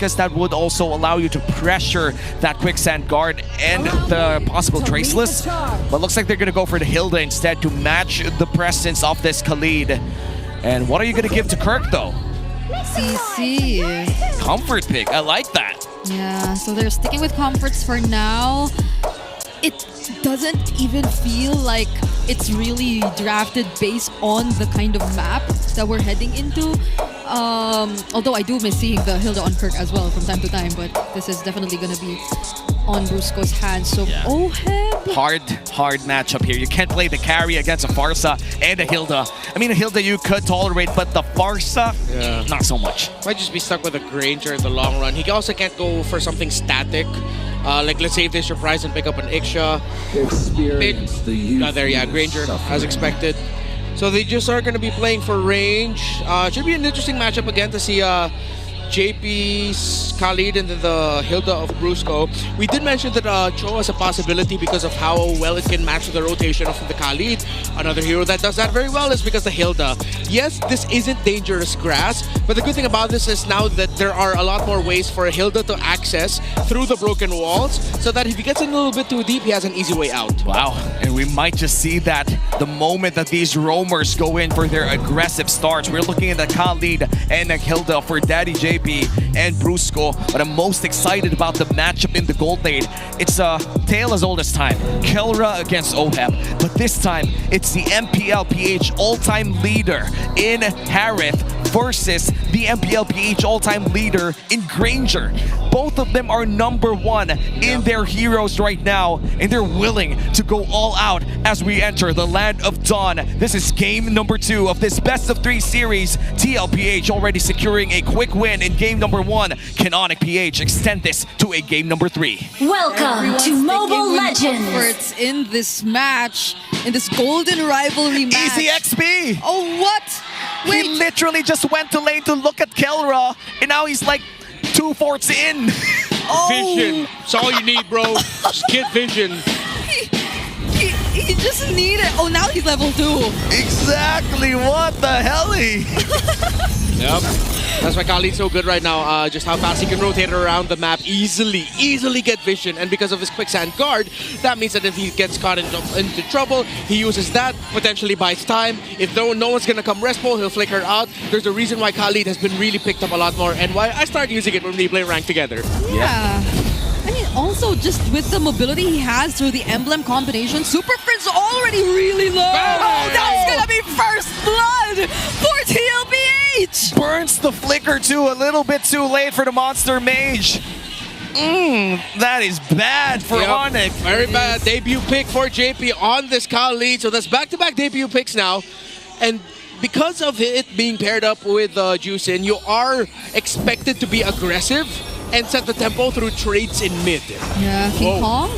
because that would also allow you to pressure that quicksand guard and the possible traceless. But looks like they're gonna go for the Hilda instead to match the presence of this Khalid. And what are you gonna give to Kirk though? CC. Comfort pick, I like that. Yeah, so they're sticking with comforts for now. It doesn't even feel like it's really drafted based on the kind of map that we're heading into. Although I do miss seeing the Hilda on Kirk as well from time to time, but this is definitely going to be on Brusco's hands. So, Oheb. Hard matchup here. You can't play the carry against a Farsa and a Hilda. I mean, a Hilda you could tolerate, but the Farsa, not so much. Might just be stuck with a Granger in the long run. He also can't go for something static. Like, let's say if they surprise and pick up an Iksha. Granger, as expected. So they just are going to be playing for range. Should be an interesting matchup again to see JP's Khalid and the Hilda of Brusco. We did mention that Cho is a possibility because of how well it can match the rotation of the Khalid. Another hero that does that very well is because the Hilda. Yes, this isn't dangerous grass, but the good thing about this is now that there are a lot more ways for a Hilda to access through the broken walls, so that if he gets in a little bit too deep, he has an easy way out. Wow, and we might just see that the moment that these roamers go in for their aggressive starts. We're looking at the Khalid and the Hilda for Daddy JP and Brusco, but I'm most excited about the matchup in the gold lane. It's a tale as old as time. Kelra against Oheb, but this time it's the Mpl-Ph all-time leader in Harith versus the Mpl-Ph all-time leader in Granger. Both of them are #1 in their heroes right now, and they're willing to go all out as we enter the Land of Dawn. This is game number 2 of this best-of-3 series. Tlph already securing a quick win in game number 1. Can Onic PH extend this to a game number 3? Welcome to Mobile Legends. In this match, in this golden rivalry match. Easy XP! Oh, what? Wait. He literally just went to lane to look at Kelra, and now he's like 2 forts in. Vision. That's all you need, bro. Just get vision. He just needed. Oh, now he's level 2. Exactly. What the hell? Yep. That's why Khalid's so good right now. Just how fast he can rotate around the map easily get vision. And because of his quicksand guard, that means that if he gets caught into trouble, he uses that, potentially buys time. If no one's gonna come respo, he'll flicker out. There's a reason why Khalid has been really picked up a lot more, and why I started using it when we play ranked together. Yeah. I mean, also just with the mobility he has through the emblem combination, Super Friend's already really low. Oh, that's gonna be first blood for Tlph! Burns the flicker too, a little bit too late for the Monster Mage. That is bad for Onic. Very bad. Debut pick for JP on this Khalid. So that's back-to-back debut picks now. And because of it being paired up with Juicin, you are expected to be aggressive and set the tempo through trades in mid. Yeah, King Kong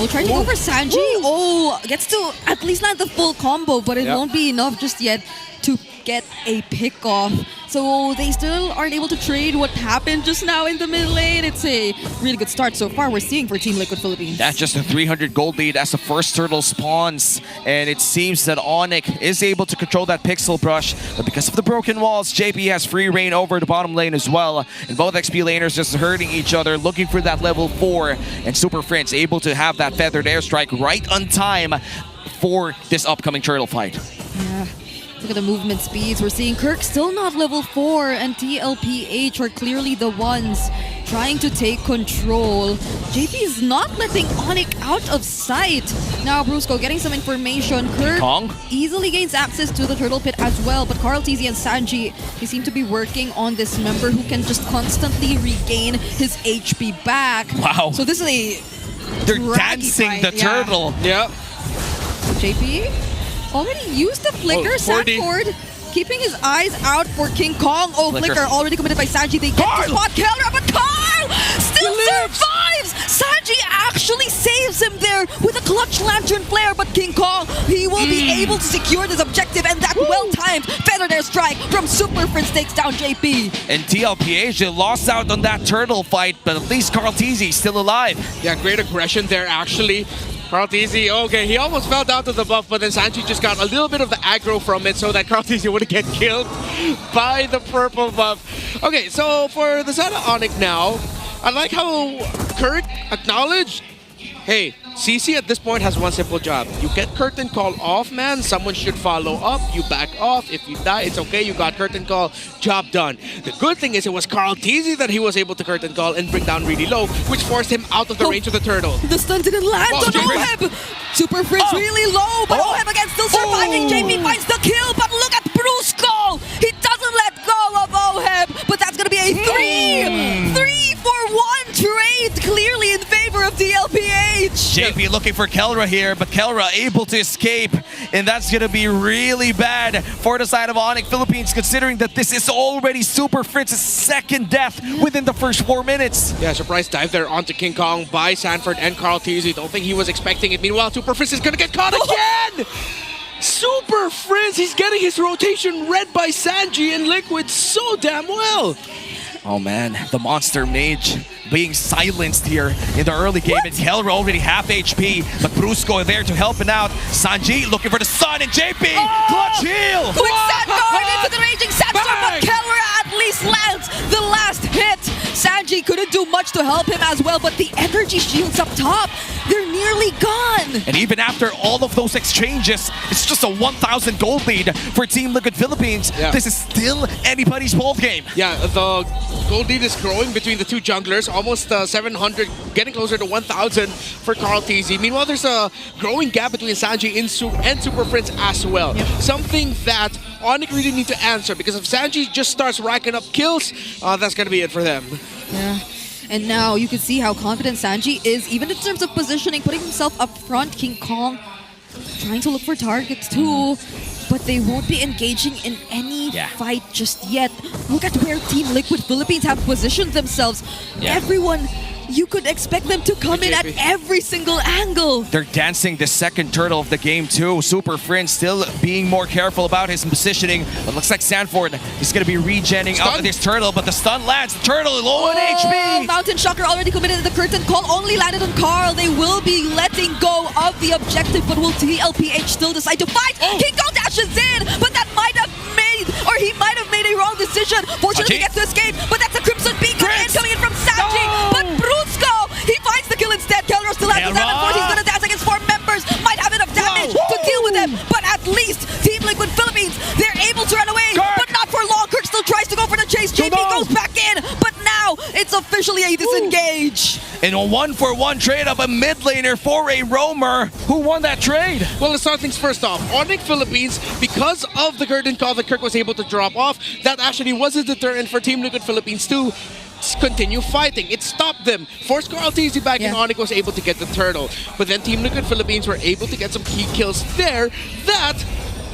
will try to go for Sanji. Oh, gets to at least land the full combo, but it won't be enough just yet to get a pick off. So they still aren't able to trade what happened just now in the mid lane. It's a really good start so far we're seeing for Team Liquid Philippines. That's just a 300 gold lead as the first turtle spawns. And it seems that Onic is able to control that pixel brush. But because of the broken walls, JP has free reign over the bottom lane as well. And both XP laners just hurting each other, looking for that level 4. And Super Friends able to have that feathered airstrike right on time for this upcoming turtle fight. Yeah. Look at the movement speeds. We're seeing Kirk still not level 4, and Tlph are clearly the ones trying to take control. JP is not letting Onic out of sight. Now Brusco getting some information. Kirk easily gains access to the turtle pit as well, but Carl TZ and Sanji, they seem to be working on this member who can just constantly regain his HP back. Wow. So this is a They're dancing the turtle. Yep. JP already used the flicker. Sanford keeping his eyes out for King Kong. Oh, flicker already committed by Sanji. They get to spot Kelra, but Carl still survives. Sanji actually saves him there with a clutch lantern flare, but King Kong, he will be able to secure this objective, and that well-timed feathered airstrike from Super Friends takes down JP. And Tlph lost out on that turtle fight, but at least Carl TZ still alive. Yeah, great aggression there actually. Tlph, okay, he almost fell down to the buff, but then Sanji just got a little bit of the aggro from it so that Tlph wouldn't get killed by the purple buff. Okay, so for the side of Onic now, I like how Kirk acknowledged, hey, CC at this point has one simple job. You get curtain call off, man. Someone should follow up. You back off. If you die, it's okay. You got curtain call. Job done. The good thing is it was Tlph that he was able to curtain call and bring down really low, which forced him out of the range of the turtle. The stun didn't land on Oheb. Super Fringe really low, but Oheb again still surviving. JP finds the kill, but look at Brusco. He doesn't let go of Oheb, but that's going to be a 3-for-1 trade, clearly in favor of Tlph. JP looking for Kelra here, but Kelra able to escape, and that's going to be really bad for the side of Onic Philippines, considering that this is already Super Fritz's second death within the first 4 minutes. Yeah, surprise dive there onto King Kong by Sanford and Tlph. Don't think he was expecting it. Meanwhile, Super Fritz is going to get caught again! Super Fritz, he's getting his rotation read by Sanji and Liquid so damn well. Oh man, the Monster Mage being silenced here in the early game. And Kelra already half HP, but Brusco there to help him out. Sanji looking for the sun, and JP, clutch heal! Quick sand guard into the raging sandstorm, but Kelra at least lands the last hit. Sanji couldn't do much to help him as well, but the energy shields up top, they're nearly gone. And even after all of those exchanges, it's just a 1,000 gold lead for Team Liquid Philippines. Yeah. This is still anybody's ball game. Yeah, the gold lead is growing between the two junglers, almost 700, getting closer to 1,000 for Tlph. Meanwhile, there's a growing gap between Sanji and Super Prince as well. Yep. Something that Onic really need to answer, because if Sanji just starts racking up kills, that's going to be it for them. Yeah. And now you can see how confident Sanji is, even in terms of positioning, putting himself up front. King Kong trying to look for targets too, but they won't be engaging in any fight just yet. Look at where Team Liquid Philippines have positioned themselves. Everyone, you could expect them to come in at every single angle. They're dancing the second turtle of the game too. Super Friend still being more careful about his positioning. It looks like Sanford is going to be regenning out of this turtle, but the stun lands. The turtle low on HP. Mountain Shocker already committed. The curtain call only landed on Carl. They will be letting go of the objective, but will Tlph still decide to fight? King Kong dashes in, but that might have made, or he might have made a wrong decision. Fortunately, he gets to escape, but that's a Crimson Beacon coming in from Sanji. But Brusco, he finds the kill instead. Kelra still has the 7-4. He's going to dance against 4 members. Might have enough damage to deal with them, but at least Team Liquid Philippines, they're able to run away, but not for long. Kirk still tries to go for the chase. JP goes back in, but now it's officially a disengage. In a 1-for-1 trade of a mid laner for a roamer. Who won that trade? Well, let's start things first off. Onic Philippines, because of the curtain call that Kirk was able to drop off, that actually was a deterrent for Team Liquid Philippines to continue fighting. It stopped them. Forced Tlph back, and Onic was able to get the turtle. But then Team Liquid Philippines were able to get some key kills there that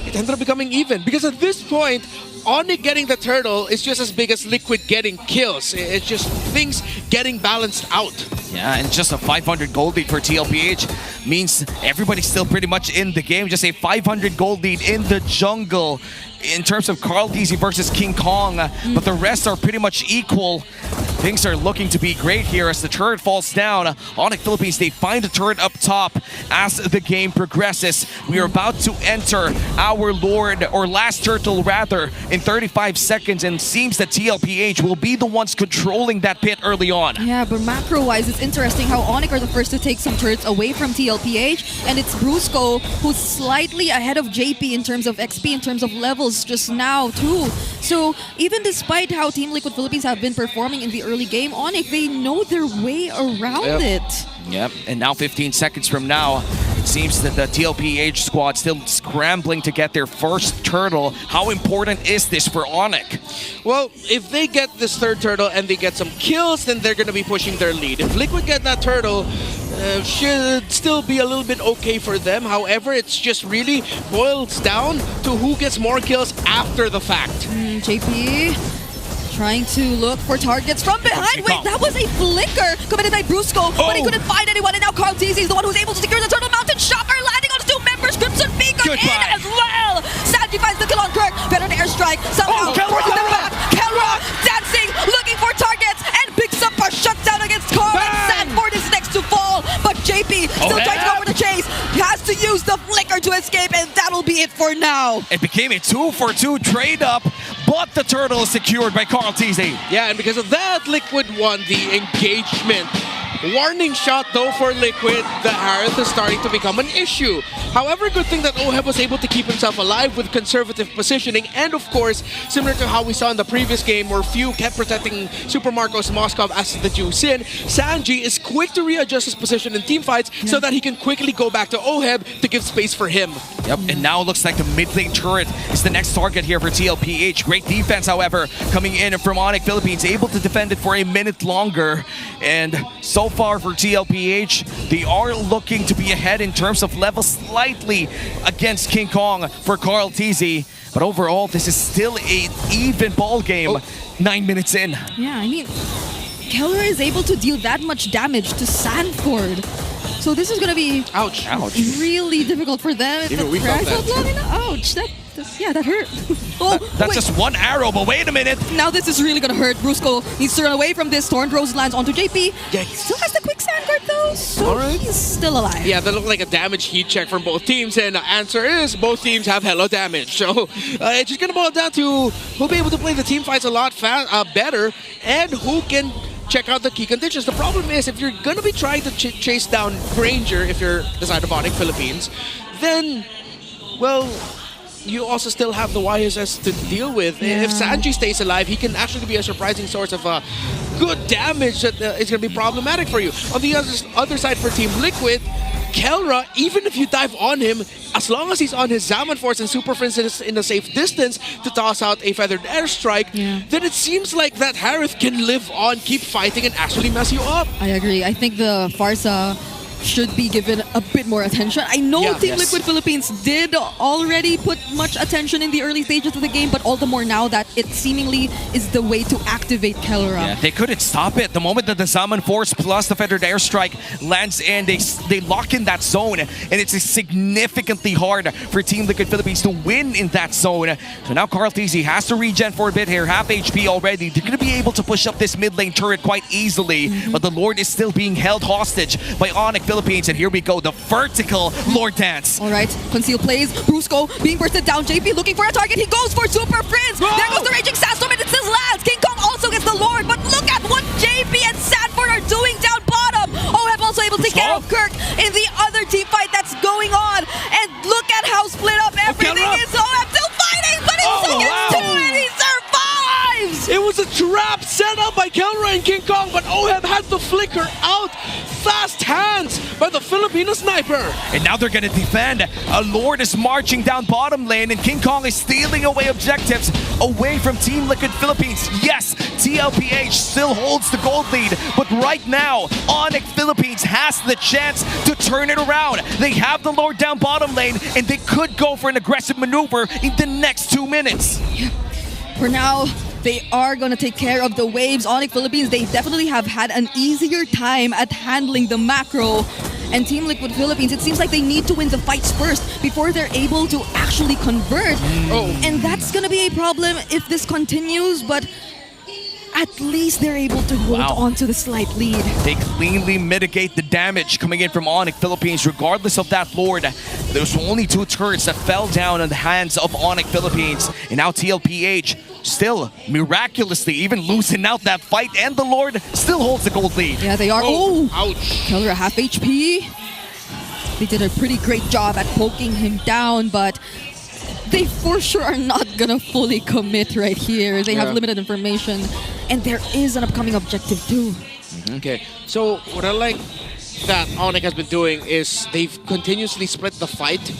it ended up becoming even. Because at this point, Onic getting the turtle is just as big as Liquid getting kills. It's just things getting balanced out. Yeah, and just a 500 gold lead for Tlph means everybody's still pretty much in the game. Just a 500 gold lead in the jungle in terms of Tlph versus King Kong, but the rest are pretty much equal. Things are looking to be great here as the turret falls down. Onic Philippines, they find the turret up top as the game progresses. We are about to enter our Lord, or last turtle rather, in 35 seconds, and seems that Tlph will be the ones controlling that pit early on. Yeah, but macro-wise, it's interesting how Onic are the first to take some turrets away from Tlph, and it's Brusco who's slightly ahead of JP in terms of XP, in terms of levels just now too. So even despite how Team Liquid Philippines have been performing in the early game, Onic, they know their way around it. Yep, and now 15 seconds from now, it seems that the Tlph squad still scrambling to get their first turtle. How important is this for Onic? Well, if they get this third turtle and they get some kills, then they're going to be pushing their lead. If Liquid get that turtle, should still be a little bit okay for them. However, it's just really boils down to who gets more kills after the fact. JP trying to look for targets from behind. Wait, that was a flicker committed by Brusco, but he couldn't find anyone, and now Tlph is the one who's able to secure the turtle. Mountain Shocker landing on 2 members. Crimson Beacon in as well. Sanji finds the kill on Kirk. Better to airstrike. Somehow forcing them back. Kelra dancing, looking for targets, picks up a shutdown against Carl, and Sanford is next to fall, but JP still trying to go for the chase. to escape, and that'll be it for now. It became a 2-for-2 trade up, but the turtle is secured by Tlph. Yeah, and because of that, Liquid won the engagement. Warning shot though for Liquid. The Harith is starting to become an issue. However, good thing that Oheb was able to keep himself alive with conservative positioning, and of course, similar to how we saw in the previous game where Few kept protecting Super Marcos Moskov as the juice in, Sanji is quick to readjust his position in team fights so that he can quickly go back to Oheb to give space for him. Yep, and now it looks like the mid lane turret is the next target here for Tlph. Great defense, however, coming in from Onic Philippines, able to defend it for a minute longer. And so far for Tlph, they are looking to be ahead in terms of level slightly against King Kong for Tlph. But overall, this is still an even ball game. 9 minutes in. Yeah, I mean, Keller is able to deal that much damage to Sanford. So this is going to be Ouch. really difficult for them. Even we felt that. Ouch, that hurt. That's just one arrow, but wait a minute. Now this is really going to hurt. Brusco needs to run away from this. Thorn Rose lands onto JP. Yeah. He still has the quick sand guard though, so he's still alive. Yeah, that looked like a damage heat check from both teams, and the answer is both teams have hella damage. So it's just gonna boil down to who'll be able to play the team fights a lot better, and who can check out the key conditions. The problem is if you're gonna be trying to chase down Granger, if you're the side of Onic Philippines, then well, you also still have the YSS to deal with. Yeah. If Sanji stays alive, he can actually be a surprising source of good damage that is going to be problematic for you. On the other side for Team Liquid, Kelra, even if you dive on him, as long as he's on his Zaman Force and Super Prince is in a safe distance to toss out a Feathered Airstrike, then it seems like that Harith can live on, keep fighting, and actually mess you up. I agree. I think the Farsa should be given a bit more attention. I know Team Liquid Philippines did already put much attention in the early stages of the game, but all the more now that it seemingly is the way to activate Kelra. Yeah, they couldn't stop it. The moment that the Zaman Force plus the Feathered Airstrike lands in, they lock in that zone, and it's significantly hard for Team Liquid Philippines to win in that zone. So now Tlph has to regen for a bit here, half HP already. They're going to be able to push up this mid lane turret quite easily, but the Lord is still being held hostage by Onic Philippines, and here we go, the vertical Lord Dance. All right, Conceal plays, Brusco being bursted down, JP looking for a target, he goes for Super Prince! Whoa! There goes the Raging Sandstorm and it still lands! King Kong also gets the Lord, but look at what JP and Sanford are doing down bottom! Oheb also able to take care of Kirk in the other team fight that's going on, and look at how split up everything is. Oheb still fighting, but it's against two and he survives! It was a trap set up by Kelra and King Kong, but Oheb had to flicker out. Fast hands by the Filipino sniper. And now they're going to defend. A Lord is marching down bottom lane, and King Kong is stealing away objectives away from Team Liquid Philippines. Yes, Tlph still holds the gold lead, but right now, Onic Philippines has the chance to turn it around. They have the Lord down bottom lane, and they could go for an aggressive maneuver in the next 2 minutes. For now, they are going to take care of the waves. Onic Philippines, they definitely have had an easier time at handling the macro. And Team Liquid Philippines, it seems like they need to win the fights first before they're able to actually convert. And that's going to be a problem if this continues, but at least they're able to hold on to the slight lead. They cleanly mitigate the damage coming in from Onic Philippines, regardless of that Lord. There's only 2 turrets that fell down in the hands of Onic Philippines. And now Tlph still miraculously even losing out that fight, and the Lord still holds the gold lead. Yeah, they are. Ouch. Keller half HP. They did a pretty great job at poking him down, but they for sure are not gonna fully commit right here. They have limited information, and there is an upcoming objective too. Okay, so what I like that Onic has been doing is they've continuously split the fight,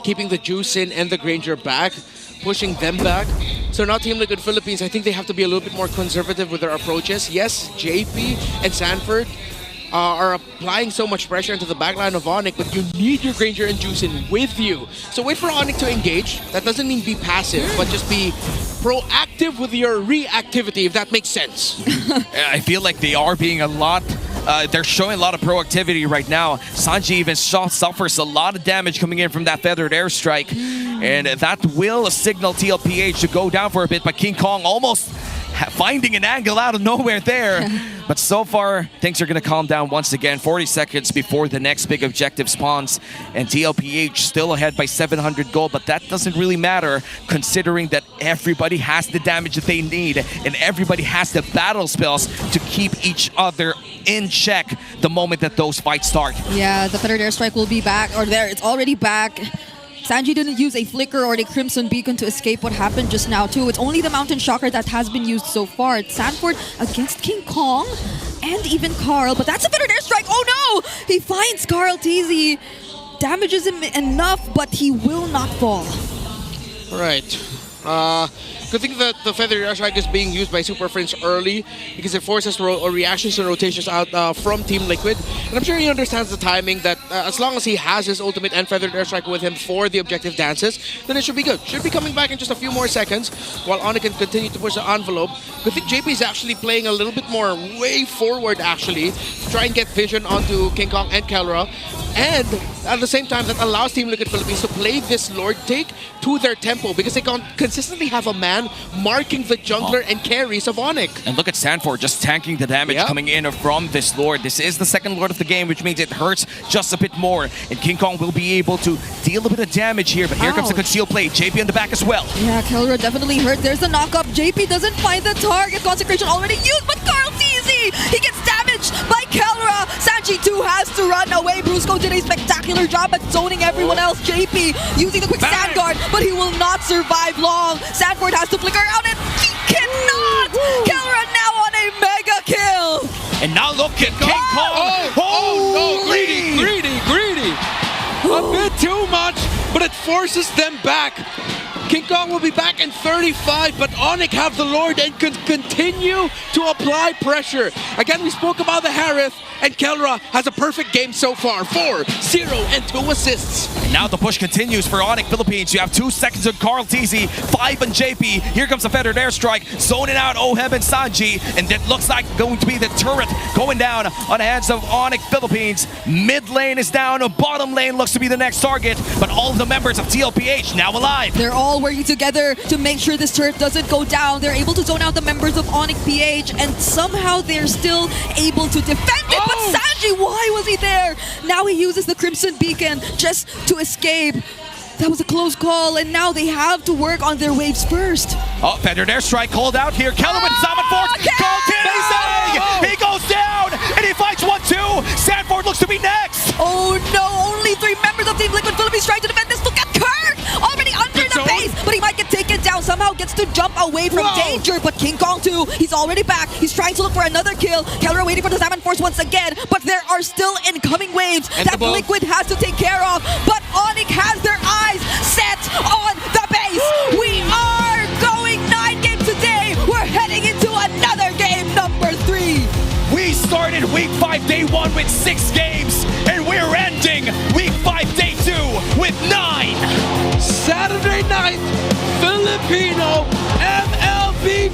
keeping the Juice in and the Granger back, pushing them back. So now Team Liquid Philippines, I think they have to be a little bit more conservative with their approaches. Yes, JP and Sanford are applying so much pressure into the backline of Onic, but you need your Granger and Juice in with you. So wait for Onic to engage. That doesn't mean be passive, but just be proactive with your reactivity, if that makes sense. I feel like they are being a lot... they're showing a lot of proactivity right now. Sanji even suffers a lot of damage coming in from that Feathered Airstrike. And that will signal Tlph to go down for a bit, but King Kong almost finding an angle out of nowhere there. But so far, things are going to calm down once again. 40 seconds before the next big objective spawns. And Tlph still ahead by 700 gold. But that doesn't really matter, considering that everybody has the damage that they need. And everybody has the battle spells to keep each other in check the moment that those fights start. Yeah, the Feathered Airstrike will be back. Or there, it's already back. Sanji didn't use a Flicker or a Crimson Beacon to escape what happened just now too. It's only the Mountain Shocker that has been used so far. It's Sanford against King Kong and even Carl, but that's a Feathered Airstrike. Oh no! He finds Carl TZ, damages him enough, but he will not fall. Right. Good thing that the Feathered Airstrike is being used by Super Friends early because it forces reactions and rotations out from Team Liquid. And I'm sure he understands the timing that as long as he has his ultimate and Feathered Airstrike with him for the objective dances, then it should be good. Should be coming back in just a few more seconds while Onic can continue to push the envelope. But I think JP is actually playing a little bit more way forward actually to try and get vision onto King Kong and Kelra. And at the same time, that allows Team Liquid Philippines to play this Lord take to their tempo because they can consistently have a man marking the jungler and carries of Onic. And look at Sanford just tanking the damage coming in from this Lord. This is the second Lord of the game, which means it hurts just a bit more. And King Kong will be able to deal a bit of damage here, but here comes the concealed play. JP on the back as well. Yeah, Kelra definitely hurt. There's the knock-up. JP doesn't find the target. Consecration already used, but Carl TZ! He gets damaged by Kelra. Sanji too has to run away. Brusco did a spectacular job at zoning everyone else. JP using the quick stand guard, but he will not survive long. Sanford has to flicker out and he cannot! Kelra now on a mega kill! And now look at King Kong! Oh no, greedy! A bit too much, but it forces them back. King Kong will be back in 35, but Onic have the Lord and can continue to apply pressure. Again, we spoke about the Harith, and Kelra has a perfect game so far. 4, 0, and 2 assists. And now the push continues for Onic Philippines. You have 2 seconds on Carl TZ, 5 on JP. Here comes the Feathered Airstrike, zoning out Oheb and Sanji, and that looks like going to be the turret going down on the hands of Onic Philippines. Mid lane is down, bottom lane looks to be the next target, but all of the members of Tlph now alive. They're all working together to make sure this turret doesn't go down. They're able to zone out the members of Onic-PH, and somehow they're still able to defend it. But Sanji, why was he there? Now he uses the Crimson Beacon just to escape. That was a close call, and now they have to work on their waves first. Oh, Feathered Airstrike called out here. Kelvin Salmon Force. Call TZ! He goes down, and he fights 1-2. Sanford looks to be next. Oh no, only 3 members of Team Liquid Philippines trying to defend this. Look at Kirk! Already under the base, but he might get taken down. Somehow gets to jump away from danger, but King Kong too, he's already back. He's trying to look for another kill. Kelra waiting for the Salmon Force once again, but there are still incoming waves that Liquid has to take care of. But Onic has their eyes set on the base. We are going 9 games today. We're heading into another game, number 3. We started week 5, day 1 with 6 games, and we're ending week 5, day 2 with 9. Saturday night, Filipino MLB